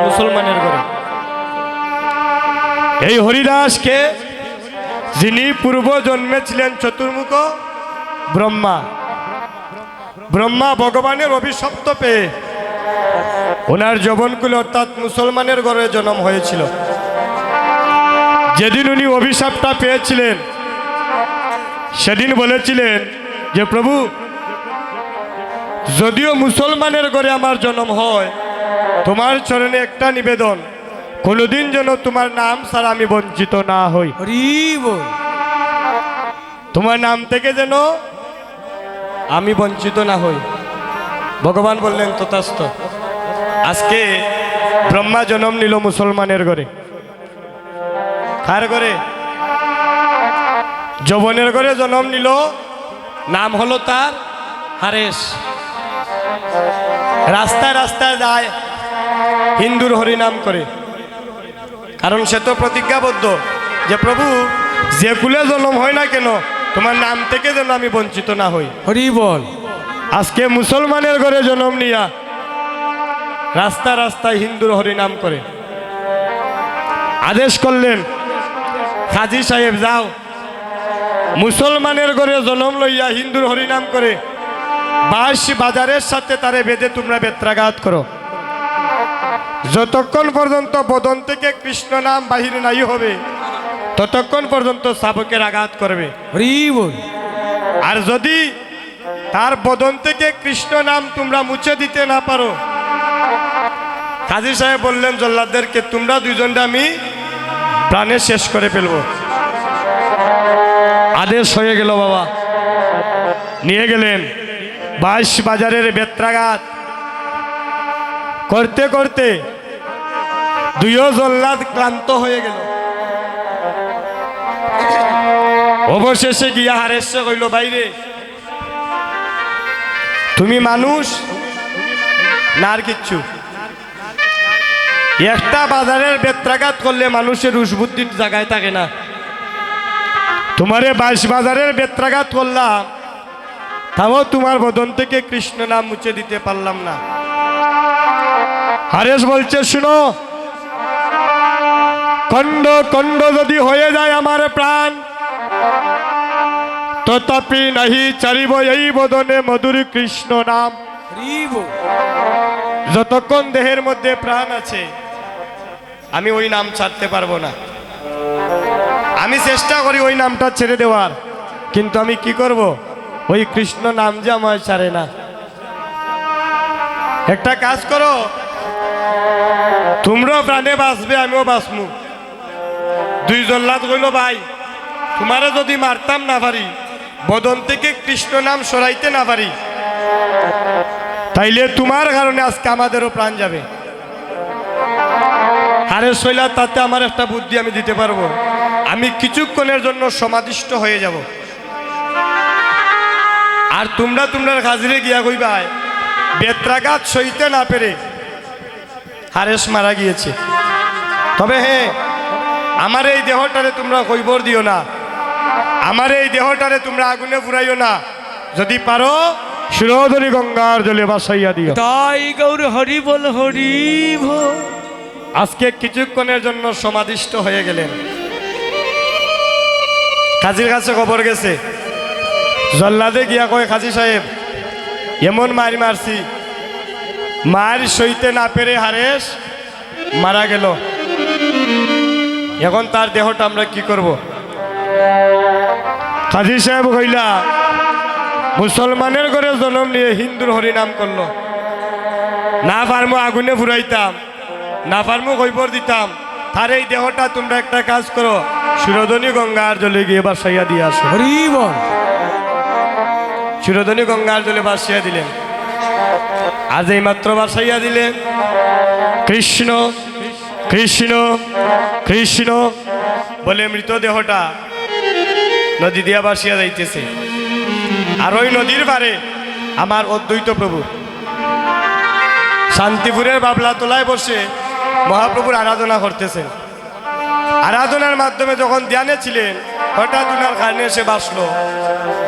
মুসলমানের ঘরে এই হরিদাসকে যিনি পূর্ব জন্মে ছিলেন চতুর্মুখ ব্রহ্মা ব্রহ্মা ভগবানের অভিশপ্ত পেয়ে ওনার যবনকুলে অর্থাৎ মুসলমানের ঘরে জন্ম হয়েছিল। যেদিন উনি অভিশাপটা পেয়েছিলেন সেদিন বলেছিলেন যে প্রভু, যদিও মুসলমানের ঘরে আমার জন্ম হয়, তোমার চরণে একটা নিবেদন, কোনোদিন যেন তোমার নাম ছাড়া আমি বঞ্চিত না হই। তোমার নাম থেকে যেন আমি বঞ্চিত না হই। ভগবান বললেন তথাস্তু। আজকে ব্রহ্মা জন্ম নিল মুসলমানের ঘরে। কার ঘরে? যবনের ঘরে জন্ম নিল। নাম হলো তার হারেশ। রাস্তায় রাস্তায় যায়, হিন্দুর হরিনাম করে। কারণ সে তো প্রতিজ্ঞাবদ্ধ যে প্রভু, যে কুলে জন্ম হয় না কেন, তোমার নাম থেকে যেন আমি বঞ্চিত না হই। হরি বল। আজকে মুসলমানের ঘরে জন্ম নিয়া রাস্তা রাস্তায় হিন্দুর হরিনাম করে। আদেশ করলেন, কাজী সাহেব যাও, মুসলমানের ঘরে জন্ম লইয়া হিন্দুর হরিনাম করে বাজারের সাথে তারে বেঁধে তোমরা বেত্রাঘাত করো। যতক্ষণ পর্যন্ত বদন থেকে কৃষ্ণ নাম বাহির নাই হবে, ততক্ষণ পর্যন্ত শাবকের আঘাত করবে। আর যদি তার বদন থেকে কৃষ্ণ নাম তোমরা মুছে দিতে না পারো, কাজী সাহেব বললেন জল্লাদদেরকে, তোমরা দুইজনটা আমি প্রাণে শেষ করে ফেলবো। আদেশ হয়ে গেল। বাবা নিয়ে গেলেন বাজারের বেত্রাঘাত করতে করতে দুইও জল্লাদ ক্লান্ত হয়ে গেল। অবশেষে গিয়া হারেসে কইল, বাইরে তুমি মানুষ না আর কিচ্ছু? একটা বাজারের বেত্রাঘাত করলে মানুষের রুশবুদ্ধির জায়গায় থাকে না। তোমারে বাজারের বেত্রাঘাত করলাম, তাও তোমার বদন থেকে কৃষ্ণ নাম মুছে দিতে পারলাম না। হারেস বলছে, শুনো, খণ্ড খণ্ড যদি হয়ে যায় আমার প্রাণ, তথাপি নাহি চারিব এই বদনে মধুর কৃষ্ণ নাম। যতক্ষণ দেহের মধ্যে প্রাণ আছে আমি ওই নাম ছাড়তে পারবো না। আমি চেষ্টা করি ওই নামটা ছেড়ে দেওয়ার, কিন্তু আমি কি করব? ওই কৃষ্ণ নাম যে আমায় ছাড়ে না। একটা কাজ করো, তোমরাও প্রাণে বাঁচবে, আমিও বাঁচমু। দুই জল্লাদ কইল, ভাই তোমারে যদি মারতাম না পারি, বদন থেকে কৃষ্ণ নাম সরাইতে না পারি, তাইলে তোমার কারণে আজকে আমাদেরও প্রাণ যাবে। আরে শৈলা, তাতে আমার একটা বুদ্ধি আমি দিতে পারবো। আমি কিছুক্ষণের জন্য সমাধিষ্ট হয়ে যাব, আর তোমরা তোমরার হাজিরে গিয়া কইবাই বেত্রাঘাত সইতে না পেরে হারেস মারা গিয়েছে। তবে হ্যাঁ, আমার এই দেহটারে তোমরা কৈবর দিও না, আমার এই দেহটারে তোমরা আগুনে পুরাইও না। যদি পারো শিরোধরি গঙ্গার জলে ভাসাইয়া দিও। তাই গৌর হরি বল, হরি বল। আজকে কিছুক্ষণের জন্য সমাধিষ্ট হয়ে গেলেন। কাজীর কাছে খবর গেছে। জল্লাদে গিয়া কয়, কাজী সাহেব এমন মারি মারছি, মার সইতে না পেরে হারেস মারা গেল। এখন তার দেহটা আমরা কি করব? কাজী সাহেব কইলা, মুসলমানের ঘরে জন্ম নিয়ে হিন্দুর হরিনাম করলো, না পারমো আগুনে ফুরাইতাম, না পারমো কৈবর দিতাম। তার এই দেহটা তোমরা একটা কাজ করো, সুরধনী গঙ্গার জলে গিয়ে বাসাইয়া দিয়ে আসো। হরি বল। সুরধনী গঙ্গার জলে বাসাইয়া দিলেন। আজ এই মাত্র বাসাইয়া দিলেন। কৃষ্ণ কৃষ্ণ কৃষ্ণ বলে মৃতদেহটা নদী দিয়া বাসিয়া যাইতেছে। আর ওই নদীর পারে আমার অদ্বৈত প্রভু শান্তিপুরের বাবলা তোলায় বসে মহাপ্রভুর আরাধনা করতেছেন। আরাধনার মাধ্যমে যখন ধ্যানে ছিলেন, হঠাৎ উনার কারণে এসে বাসলো।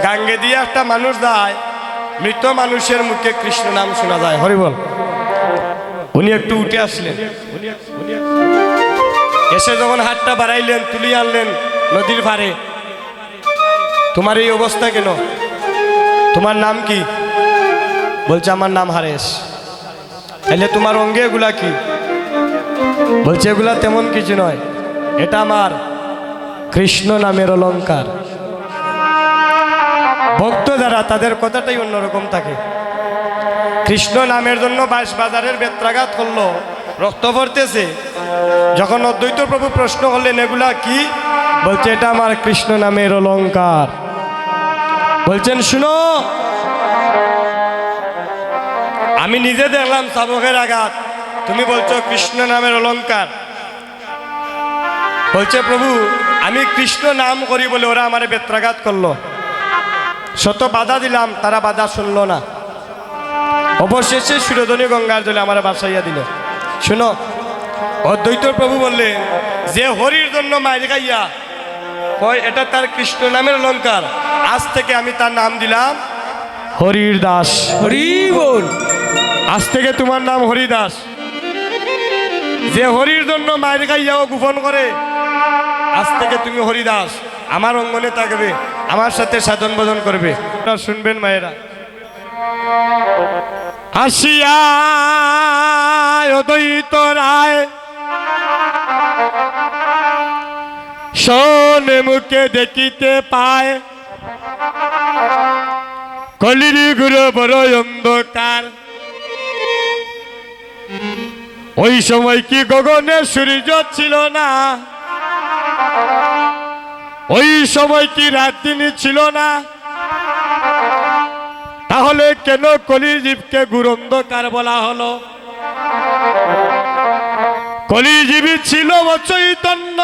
গাঙ্গে দিয়ে একটা মানুষ যায়, মৃত মানুষের মুখে কৃষ্ণ নাম শোনা যায়। হরি বল। উনি একটু উঠে আসলেন, এসে যখন হাতটা বাড়াইলেন, তুলি আনলেন নদীর পাড়ে। তোমার এই অবস্থা কেন? তোমার নাম কি? বলছে আমার নাম হারেস। তাহলে তোমার অঙ্গে এগুলা কি? বলছে এগুলা তেমন কিছু নয়, এটা আমার কৃষ্ণ নামের অলংকার। ভক্ত যারা, তাদের কথাটাই অন্যরকম থাকে। কৃষ্ণ নামের জন্য 22 বাজারের বেত্রাঘাত করলো, রক্ত পড়তেছে। যখন অদ্বৈত প্রভু প্রশ্ন করলেন এগুলা কি? বলছে এটা আমার কৃষ্ণ নামের অলংকার। বলছেন শুনো, আমি নিজে দেখলাম শাবকের আঘাত, তুমি বলছো কৃষ্ণ নামের অলংকার। বলছে প্রভু আমি কৃষ্ণ নাম করি বলে ওরা আমার বেত্রাঘাত করলো, শত বাধা দিলাম, তারা বাধা শুনলো না। অবশেষে সুরধনী গঙ্গার জলে আমার বাসাইয়া দিল। শুনো, অদ্বৈত প্রভু বললেন যে হরির জন্য মায়ের খাইয়া কয় এটা তার কৃষ্ণ নামের অলংকার, আজ থেকে আমি তার নাম দিলাম হরির দাস। হরি বল। আজ থেকে তোমার নাম হরিদাস। যে হরির জন্য মায়ের খাইয়াও গোপন করে, আজ থেকে তুমি হরিদাস, আমার অঙ্গনে থাকবে, আমার সাথে সাধন ভজন করবে। শুনবেন মায়েরা। আসিয়া অদ্বৈত রায় শোনে মুখে দেখিতে পায়, কলির গুরু বড় অন্ধকার। ওই সময় কি গগনে সূর্য ছিল না? ওই সময় কি রাত দিন ছিল না? তাহলে কেন কলিজীবকে গুরু অন্ধকার বলা হলো? কলিজীবী ছিল চৈতন্য,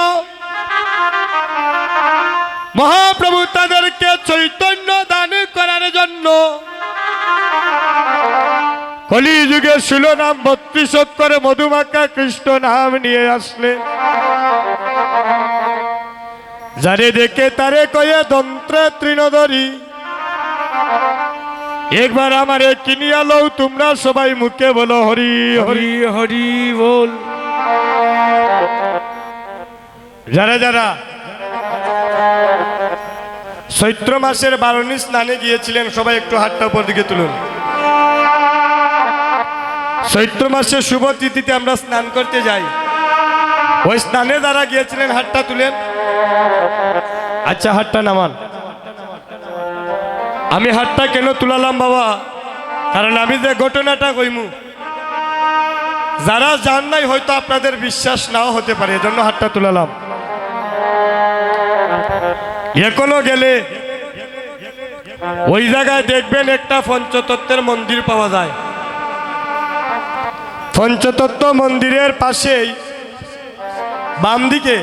মহাপ্রভু তাদেরকে চৈতন্য দান করার জন্য কলিযুগে 16 নাম 32 অক্ষরে মধুমাখা কৃষ্ণ নাম নিয়ে আসলে। যারে দেখে তারে কয়ে দন্ত্রে তৃণধরি, একবার আমারে কিনিয়া লও, তোমরা সবাই মুখে বলো হরি হরি হরি বল। যারা যারা চৈত্র মাসের 12 স্নানে গিয়েছিলেন সবাই একটু হাতটা উপর দিকে তুলুন। চৈত্র মাসের শুভ তিথিতে আমরা স্নান করতে যাই, ওই স্নানে যারা গিয়েছিলেন হাতটা তুলেন। আচ্ছা হাতটা নামান। আমি হাতটা কেন তুলালাম বাবা? কারণ আমি যে ঘটনাটা কইমু, যারা জান নাই হয়তো আপনাদের বিশ্বাস নাও হতে পারে, এজন্য হাতটা তুলালাম। এখনো গেলে ওই জায়গায় দেখবেন একটা পঞ্চতত্ত্বের মন্দির পাওয়া যায়। পঞ্চতত্ত্ব মন্দিরের পাশেই বাম দিকে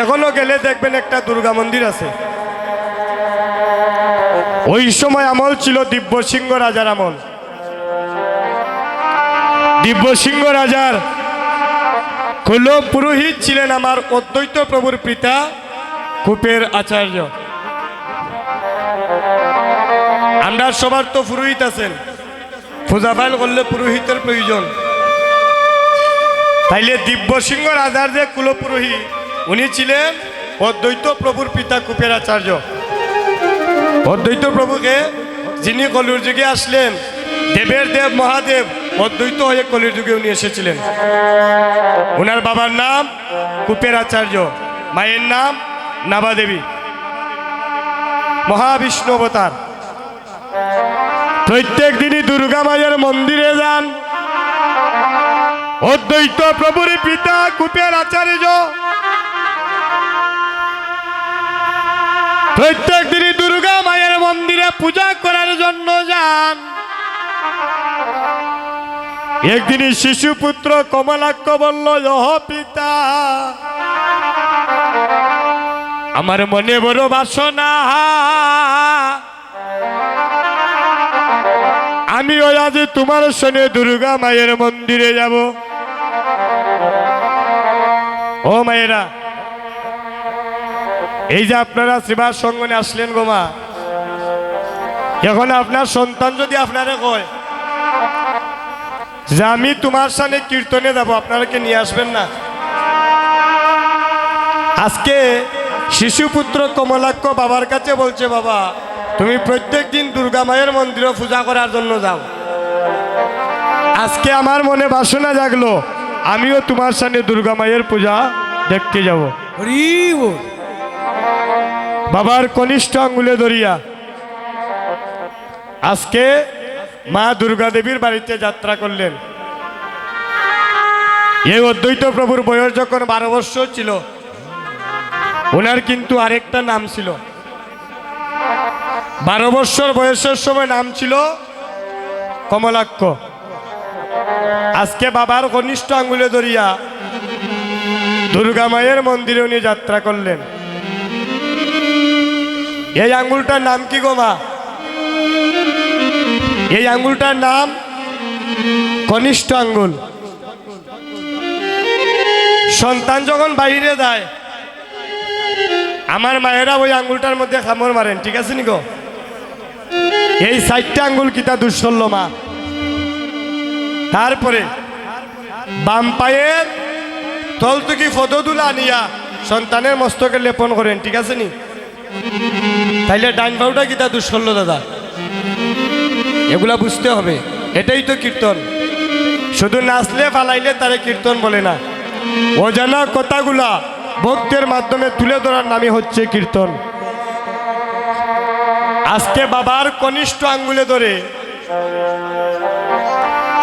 এখনো গেলে দেখবেন একটা দুর্গা মন্দির আছে। ওই সময় আমল ছিল দিব্যসিংহ রাজার আমল। দিব্যসিংহ রাজার কুল পুরোহিত ছিলেন আমার অদ্বৈত প্রভুর পিতা কুপের আচার্য। আমরা সবার তো পুরোহিত আছেন, পূজা পাল করলে পুরোহিতের প্রয়োজন। তাইলে দিব্যসিংহ রাজার যে কুলপুরোহিত, উনি ছিলেন অদ্বৈত প্রভুর পিতা কুপের আচার্য। অদ্বৈত প্রভুকে যিনি কলির যুগে আসলেন, দেবের দেব মহাদেব অদ্বৈত হয়ে কলির যুগে উনি এসেছিলেন। ওনার বাবার নাম কুপের আচার্য, মায়ের নাম নাবাদেবী, মহাবিষ্ণু অবতার। প্রত্যেক দিনই দুর্গা মায়ের মন্দিরে যান অদ্বৈত প্রভুর পিতা কুপের আচার্য। প্রত্যেক দিনই দুর্গা মায়ের মন্দিরে পূজা করার জন্য যান। একদিনই শিশুপুত্র কমলাক্ষ বলল, ওহ পিতা, আমার মনে বড় বাসনা, আমি ওই আজ তোমার সঙ্গে দুর্গা মায়ের মন্দিরে যাব। ও মায়েরা, এই যে আপনারা সেবার সঙ্গনে আসলেন গো মা, এখন আপনার সন্তান যদি আপনারে কয় যে আমি তোমার সামনে কীর্তনে যাব, আপনারাকে নিয়ে আসবেন না? আজকে শিশুপুত্র কমলাক্ষ বাবার কাছে বলছে, বাবা তুমি প্রত্যেক দিন দুর্গা মায়ের মন্দিরে পূজা করার জন্য যাও। আজকে আমার মনে বাসনা জাগলো, আমিও তোমার সামনে দুর্গা মায়ের পূজা দেখতে যাব। হরি বল। বাবার কনিষ্ঠ আঙ্গুলে ধরিয়া আজকে মা দুর্গা দেবীর বাড়িতে যাত্রা করলেন। এই অদ্বৈত প্রভুর বয়স যখন 12 বছর ছিল, ওনার কিন্তু আরেকটা নাম ছিল। 12 বছর বয়সের সময় নাম ছিল কমলাক্ষ। আজকে বাবার কনিষ্ঠ আঙ্গুলে ধরিয়া দুর্গা মায়ের মন্দিরে উনি যাত্রা করলেন। এই আঙ্গুলটার নাম কি গো মা? এই আঙ্গুলটার নাম কনিষ্ঠ আঙ্গুল। সন্তান যখন বাইরে যায়, আমার মায়েরা ওই আঙ্গুলটার মধ্যে খামর মারেন, ঠিক আছে নি গো? এই 4টা আঙ্গুল কিতা দুঃসল্য মা। তারপরে বাম পায়ের তল থেকে ফদদুলা আনিয়া সন্তানের মস্তকে লেপন করেন, ঠিক আছে নি? তাইলে ডাইন পাউটা কিতা দুঃসল্য দাদা, এগুলা বুঝতে হবে। এটাই তো কীর্তন। শুধু নাচলে পালাইলে তারে কীর্তন বলে না। অজানা কথাগুলা ভক্তের মাধ্যমে তুলে ধরার নামই হচ্ছে কীর্তন। আজকে বাবার কনিষ্ঠ আঙ্গুলে ধরে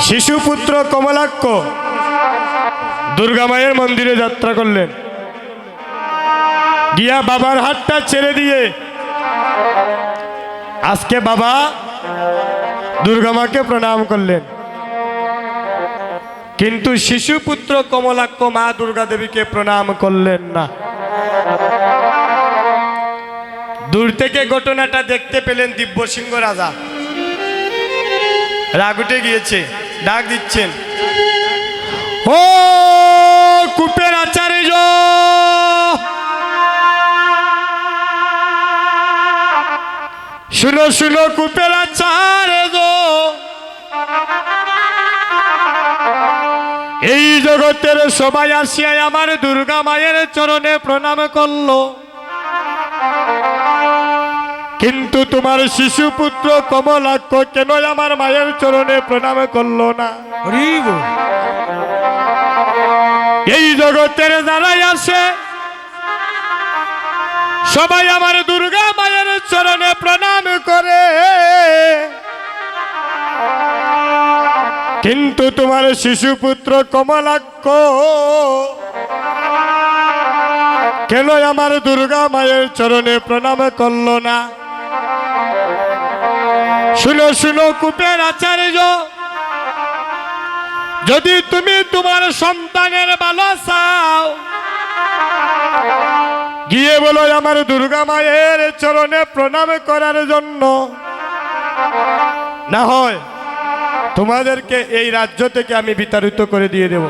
শিশুপুত্র কমলাক্ষ দুর্গা মায়ের মন্দিরে যাত্রা করলেন। গিয়া বাবার হাতটা ছেড়ে দিয়ে আজকে বাবা দুর্গা মাকে প্রণাম করলেন। কিন্তু শিশুপুত্র কমলাক্ষ মা দুর্গা দেবীকে প্রণাম করলেন না। দূর থেকে ঘটনাটা দেখতে পেলেন দিব্যসিংহ রাজা। রাগ উঠে গিয়েছে, ডাক দিচ্ছেন, ও কূপের আচার্য, শুনো শুনো কূপের আচার্য, এই জগতের সবাই আসিয়া আমার দুর্গা মায়ের চরণে প্রণাম করলো, কিন্তু তোমার শিশুপুত্র কমলাক্ষ কেন আমার মায়ের চরণে প্রণাম করলো না? হরি বল। এই জগতের যারাই আসে সবাই আমার দুর্গা মায়ের চরণে প্রণাম করে, কিন্তু তোমার শিশুপুত্র কমলাক্ষ কেন আমার দুর্গা মায়ের চরণে প্রণাম করলো না? শুনো শুনো কূপের আচার্য, যদি তুমি তোমার সন্তানের ভালো চাও, গিয়ে বলো আমার দুর্গা মায়ের চরণে প্রণাম করার জন্য, না হয় তোমাদেরকে এই রাজ্য থেকে আমি বিতাড়িত করে দিয়ে দেব।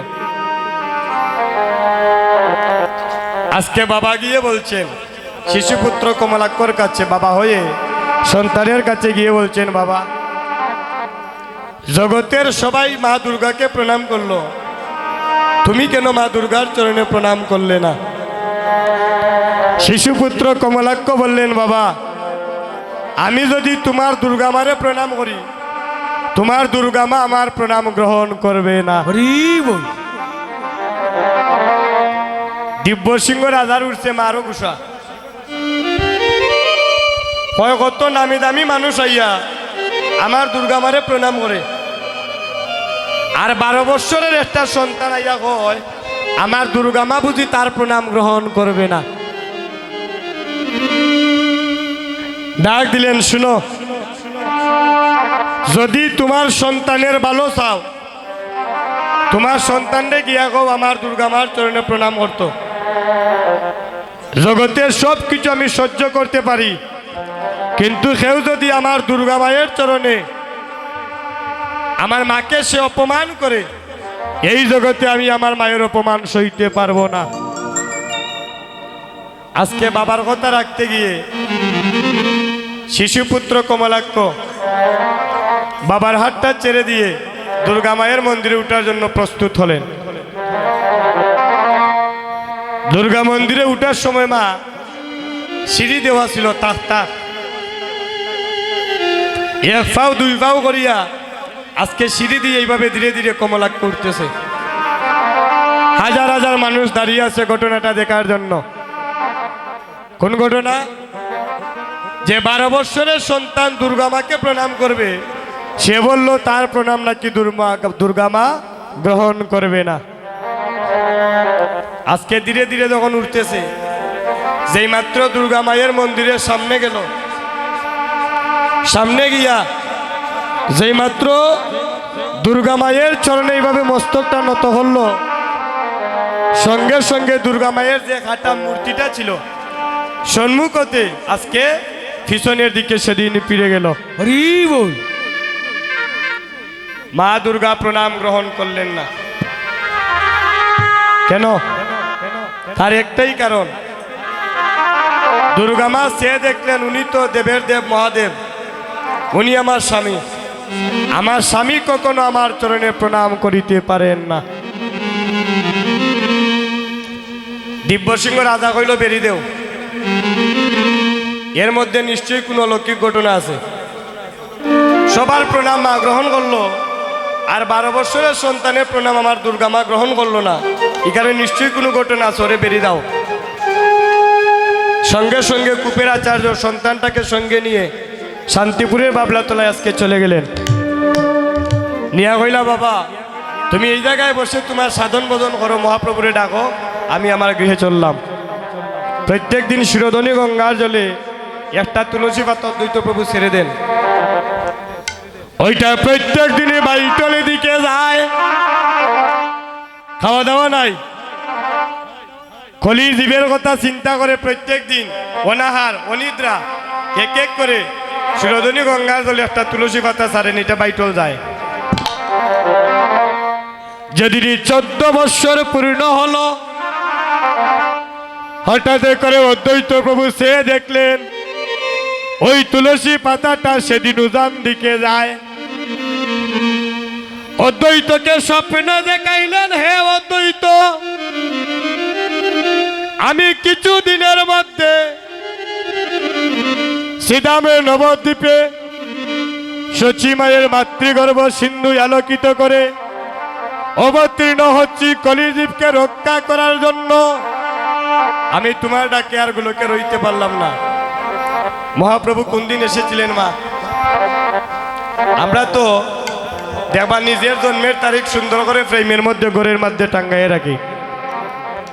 আজকে বাবা গিয়ে বলছেন শিশুপুত্র কমলাক্ষর কাছে, বাবা হয়ে সন্তানের কাছে গিয়ে বলছেন, বাবা জগতের সবাই মা দুর্গাকে প্রণাম করলো, তুমি কেন মা দুর্গার চরণে প্রণাম করলে না? শিশুপুত্র কমলাক্ষ বললেন, বাবা আমি যদি তোমার দুর্গা মারে প্রণাম করি, তোমার দুর্গা মা আমার প্রণাম গ্রহণ করবে না। হরি বল। দিব্যসিংহ রাজার উঠছে মারও গুসা, কত নামি দামি মানুষ আইয়া আমার দুর্গা মারে প্রণাম করে, আর 12 বছরের একটা সন্তান আইয়া কয় আমার দুর্গা মা বুঝি তার প্রণাম গ্রহণ করবে না। ডাক দিলেন, শুনো, যদি তোমার সন্তানের ভালো চাও, তোমার সন্তানরে গিয়া কও আমার দুর্গা মার চরণে প্রণাম করত। জগতের সব কিছু আমি সহ্য করতে পারি, কিন্তু কেউ যদি আমার দুর্গা মায়ের চরণে আমার মাকে সে অপমান করে, এই জগতে আমি আমার মায়ের অপমান সইতে পারবো না। আজকে বাবার কথা রাখতে গিয়ে শিশুপুত্র কমলাক্ষ বাবার হাতটা ছেড়ে দিয়ে দুর্গা মায়ের মন্দিরে উঠার জন্য প্রস্তুত হলেন। দুর্গা মন্দিরে উঠার সময় মা সিঁড়ি দেওয়া ছিল তাক্তা, এক পাও দুই পাও করিয়া আজকে সিঁড়ি দিয়ে এইভাবে ধীরে ধীরে কমলা করতেছে। হাজার হাজার মানুষ দাঁড়িয়ে আছে ঘটনাটা দেখার জন্য। কোন ঘটনা? যে 12 বৎসরের সন্তান দুর্গা মাকে প্রণাম করবে, সে বলল তার প্রণাম নাকি দুর্গা মা গ্রহণ করবে না। আজকে ধীরে ধীরে যখন উঠতেছে, যেই মাত্র দুর্গা মায়ের মন্দিরের সামনে গেল, সামনে গিয়া যেই মাত্র দুর্গা মায়ের চরণে এইভাবে মস্তকটা নত হল, সঙ্গে সঙ্গে দুর্গা মায়ের যে খাটা মূর্তিটা ছিল সম্মুখতে আজকে পিছনের দিকে সেদিন ফিরে গেল। হরি বল। মা দুর্গা প্রণাম গ্রহণ করলেন না। কেন? তার একটাই কারণ, দুর্গা মা সে দেখলেন উনি তো দেবের দেব মহাদেব, উনি আমার স্বামী, আমার স্বামী কখনো আমার চরণে প্রণাম করিতে পারেন না। দিব্যসিংহ রাজা কইল বেরি দেও, এর মধ্যে নিশ্চয়ই কোনো অলৌকিক ঘটনা আছে। সবার প্রণাম মা গ্রহণ করলো, আর 12 বৎসরের সন্তানের প্রণাম আমার দুর্গা মা গ্রহণ করলো না, এখানে নিশ্চয়ই কোনো ঘটনা আছে, ওরে বেরিয়ে দাও। সঙ্গে সঙ্গে কুপের আচার্য সন্তানটাকে সঙ্গে নিয়ে শান্তিপুরের বাবলাতলায় আজকে চলে গেলেন। নিয়া কইলা বাবা তুমি এই জায়গায় বসে তোমার সাধন ভজন করো, মহাপ্রভুরে ডাকো, আমি আমার গৃহে চললাম। প্রত্যেক দিন শিরোধনী গঙ্গার জলে একটা তুলসী পাতা দ্বৈত প্রভু ছেড়ে দেন, ওইটা প্রত্যেক দিনে বাইতলে দিকে যায়। খাওয়া দাওয়া নাই, কলি জীবের কথা চিন্তা করে প্রত্যেক দিন অনাহার অনিদ্রা এক এক করে শিরোধনী গঙ্গার জলে একটা তুলসী পাতা ছাড়েন, এটা বাইটল যায়। যেদিন 14 বৎসর পূর্ণ হলো, হঠাৎ করে অদ্বৈত প্রভু সে দেখলেন ওই তুলসী পাতাটা সেদিন উজান দিকে যায়। অদ্বৈতকে স্বপ্ন দেখাইলেন, হে অদ্বৈত, আমি কিছু দিনের মধ্যে শ্রীধামের নবদ্বীপে সচী মায়ের মাতৃগর্ভ সিন্ধু আলোকিত করে অবতীর্ণ হচ্ছি কলিজীবকে রক্ষা করার জন্য। আমি তোমার ডাকে আর গুলোকে রইতে পারলাম না। মহাপ্রভু কোন দিন এসেছিলেন মা? আমরা তো দেখবা নিজের জন্মের তারিখ সুন্দর করে ফ্রেমের মধ্যে ঘরের মধ্যে টাঙ্গাইয়ে রাখি,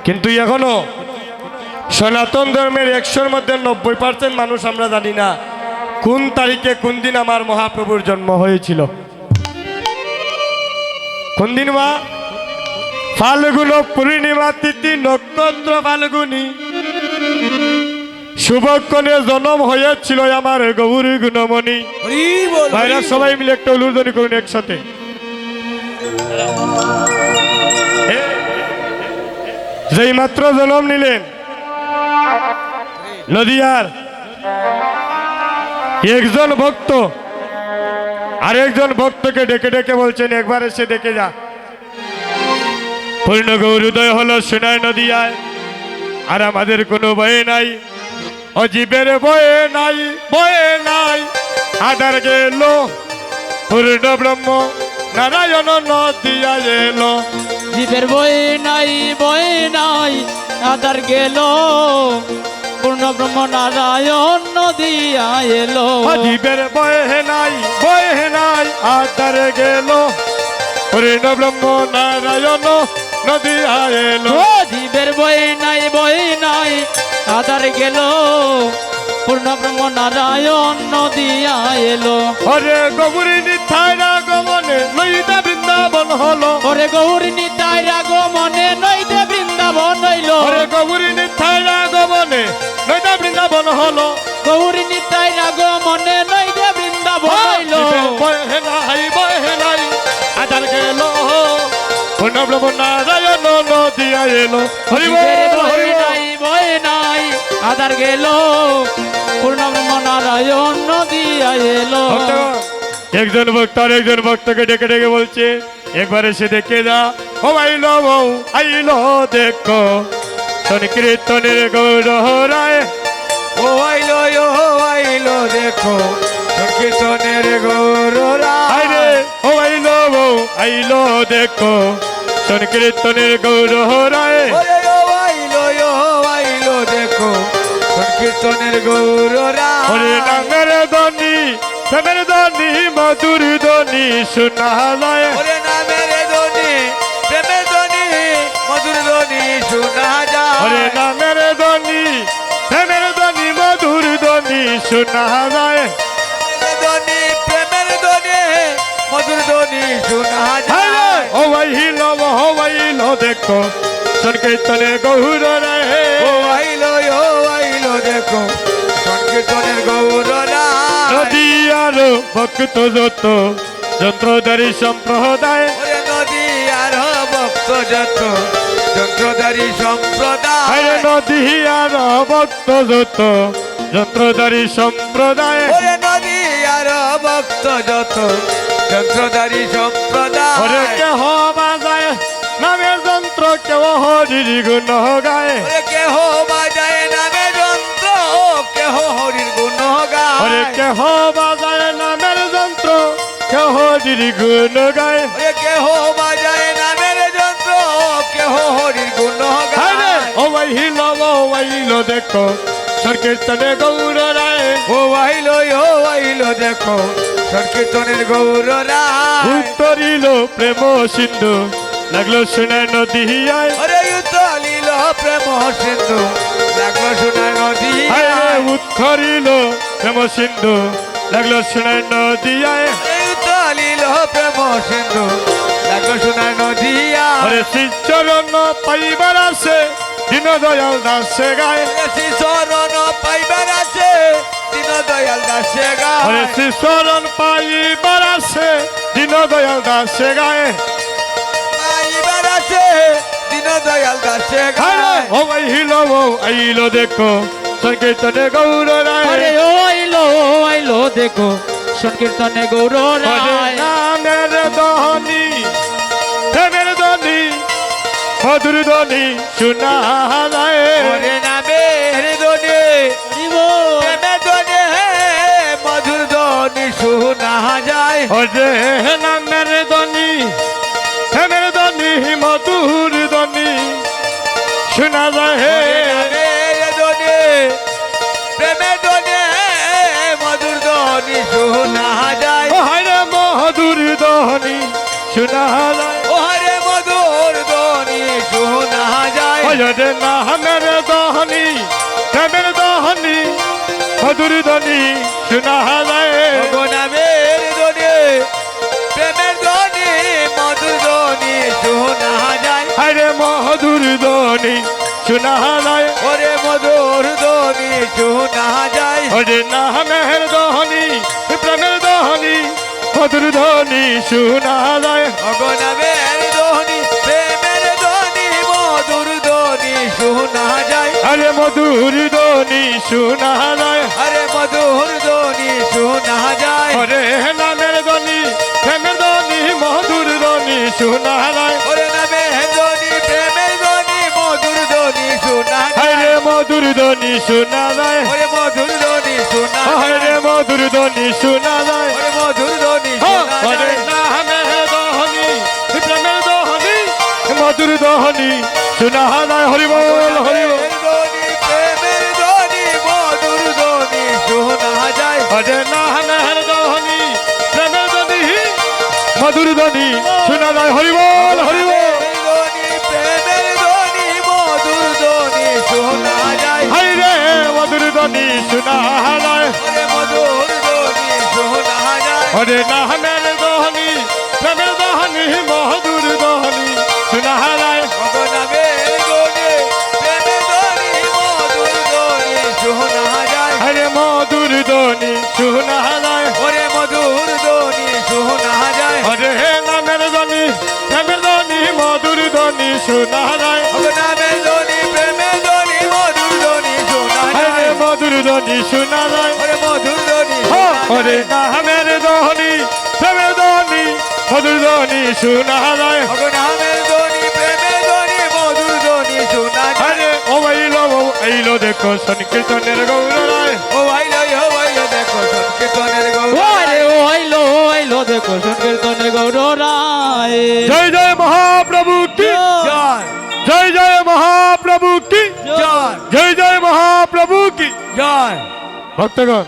কিন্তু এখনো সনাতন ধর্মের 100-র মধ্যে 90% মানুষ আমরা জানি না কোন তারিখে কোন দিন আমার মহাপ্রভুর জন্ম হয়েছিল। কোন দিন মা? ফাল্গুন পূর্ণিমা তিথি নক্ষত্র ফাল্গুনি শুভক্ষণে জন্ম হয়েছিল আমার গৌরী গুণমণি। ভাইরা সবাই মিলে একটা উলুধ্বনি করুন একসাথে। যেই মাত্র জন্ম নিলেন নদিয়ার একজন ভক্ত আরেকজন ভক্তকে ডেকে ডেকে বলছেন একবার এসে দেখে যা, পূর্ণ গৌরোদয় হলো সোনার নদিয়ায়, আর আমাদের কোনো ভয় নাই, অজীবের বয়ে নাই, বয়ে নাই, আধার গেল পূর্ণ ব্রহ্ম নারায়ণ নদিয়া এলো। জীবের বয়ে নাই, বয়ে নাই, আধার গেল পূর্ণ ব্রহ্ম নারায়ণ নদিয়া এলো। অজীবের বয়ে নাই, বয়ে নাই, আধার গেল পূর্ণ ব্রহ্ম নারায়ণ নদিয়া এলো। জীবের বয়ে নাই, বয়ে নাই, আধার গেল পূর্ণ ব্রহ্ম নারায়ণ নদিয়া এলো। ওরে গৌরী নিতাই রাগমনে লইতে বৃন্দাবন হলো, ওরে গৌরী নিতাই রাগমনে নইতে বৃন্দাবন হইলো। ওরে গৌরী নিতাই রাগমনে লইতে বৃন্দাবন হলো, গৌরী নিতাই রাগমনে নইতে বৃন্দাবন হইলো। বহে নাই, বহে নাই, আধার গেল পূর্ণ ব্রহ্ম নারায়ণ নদিয়া এলো। হরি বল, হরি বল। নাই, বয়ে নাই, আধার গেল পূর্ণ ব্রহ্ম নারায়ণ নদিয়া এলো। একজন ভক্ত আর একজন ভক্তকে ডেকে ডেকে বলছে একবার এসে দেখে যা ও আইলো দেখো সংকীর্তনের গৌরহরায় ও আইলো দেখো সংকীর্তনের গৌররা আরে ও আইলো দেখো সংকীর্তনের গৌরহরায় ওরে ও আইলো দেখো সংকীর্তনের গৌররা হরে নামের ধ্বনি প্রেমের ধ্বনি মধুর ধ্বনি শোনা যায় ওরে নামের ধ্বনি প্রেমের ধ্বনি মধুর ধ্বনি শোনা যায় হরে নামের ধ্বনি প্রেমের ধ্বনি মধুর ধ্বনি শোনা যায় ধ্বনি প্রেমের ধ্বনি মধুর ধ্বনি শোনা যায় ও আইলো দেখো সংকীর্তনের গৌররায় ও আইলো দেখো সংকীর্তনের গৌররা নদী আর ভক্ত যত যন্ত্রধারী সম্প্রদায় ওরে নদী আর ভক্ত যত যন্ত্রধারী সম্প্রদায় আরে নদী আর ভক্ত যত যন্ত্রধারী সম্প্রদায় ওরে নদী আর ভক্ত যত যন্ত্রধারী সম্প্রদায় ওরে কেহ বাজায় নামের যন্ত্র কেহ হরির গুণ গায় ওরে কেহ বাজায় নামে যন্ত্র কেহ হরির গুণ ওরে গায় কেহ বাজায় নামের যন্ত্র কেহ হরির গুণ গায় ওরে কেহ বাজায় নামের যন্ত্র কেহ হরির গুণ আরে গায় ও আইলো দেখো সংকীর্তনে গৌর রায় ও আইলো দেখো সংকীর্তনের গৌররা উত্তরিল প্রেম সিন্ধু লাগলো শুনে নদীয়ায় ওরে উতলিল প্রেম সিন্ধু লাগলো শোনা নদী উত্তরিল প্রেম সিন্ধু লাগলো শুনে নদীয়ায় উতলিল প্রেম সিন্ধু লাগলো শোনা নদী ওরে শ্রীচরণ পাইবার আছে দিন দয়াল দাসে গায় শরণ পাইবার আছে দিন দয়াল দাসে ওরে গায় শ্রীচরণ পাইবার আছে দিন দয়াল দাসে গায় পাইবার আছে দিন দয়াল দাসে আরে গায় ও আইলো দেখো সংকীর্তনে গৌর আরে রায় ও আইলো দেখো সংকীর্তনে গৌররায় নামের ধ্বনি প্রেমের ধ্বনি মধুর ধ্বনি শোনা যায় ওরে নামের ধ্বনি প্রেমের ধ্বনি মধুর ধ্বনি শোনা যায় ওরে নামের ধ্বনি প্রেমের ধ্বনি মধুর ধ্বনি শোনা যায় নামের ধ্বনি প্রেমের ধ্বনি মধুর ধ্বনি শোনা যায় ও হায়রে মধুর ধ্বনি শোনা যায় ও হরে মধুর ধ্বনি শোনা যায় ওরে নামের ধ্বনি প্রেমের ধ্বনি মধুর ধ্বনি শোনা যায় ওগো নামের ধ্বনি প্রেমের ধ্বনি মধুর ধ্বনি শোনা যায় আরে মধুর ধ্বনি শোনা যায় ওরে মধুর ধ্বনি শোনা যায় ওরে নামের ধ্বনি প্রেমের ধ্বনি মধুর ধ্বনি শোনা যায় ওগো নামের ধ্বনি প্রেমের ধ্বনি মধুর ধ্বনি শোনা যায় আরে মধুর ধ্বনি শোনা যায় আরে মধুর ধ্বনি শোনা যায় ওরে নামের ধ্বনি প্রেমের ধ্বনি মধুর ধ্বনি শোনা যায় ওরে নামের ধ্বনি প্রেমের ধ্বনি মধুর ধ্বনি শোনা যায় আরে মধুর ধ্বনি শোনা যায় ওরে মধুর ধ্বনি শোনা আরে যায় মধুর ধ্বনি শোনা যায় ওরে মধুর ধ্বনি শোনা ওরে যায় নামের ধ্বনি প্রেমের ধ্বনি মধুর ধ্বনি শোনা যায় হরি বল হরি বল প্রেমের ধ্বনি মধুর ধ্বনি শোনা যায় ওরে নামের ধ্বনি প্রেমের ধ্বনি মধুর ধ্বনি শোনা যায় হরি বল হরি বল প্রেমের ধ্বনি মধুর ধ্বনি শোনা যায় হাই রে মধুর ধ্বনি শোনা যায় ওরে মধুর ধ্বনি শোনা যায় ওরে নামের ধ্বনি প্রেমের ধ্বনি মধুর ধ্বনি শোনা যায় ভগবানের ধ্বনি প্রেমের ধ্বনি মধুর ধ্বনি শোনা যায় আরে মধুর ধ্বনি শোনা যায় ওরে মধুর ধ্বনি শোনা যায় ওরে নামের ধ্বনি প্রেমের ধ্বনি মধুর ধ্বনি শোনা যায় ভগবানের ধ্বনি প্রেমের ধ্বনি মধুর ধ্বনি শোনা আরে যায় মধুর ধ্বনি শোনা যায় ওরে মধুর ধ্বনি ওরে নামের ধ্বনি মধুর ধ্বনি শোনা যায় নামের ধ্বনি প্রেমের ধ্বনি মধুর ধ্বনি শোনা যায় আরে ও আইলো দেখো সংকীর্তনের গৌর রায় ও আইলো দেখো সংকীর্তনের গৌর ওরে ও আইলো দেখো সংকীর্তনে গৌর রায় জয় জয় মহাপ্রভু কি জয় জয় জয় মহাপ্রভু কি জয় জয় জয় মহাপ্রভু কি জয় ভক্তগণ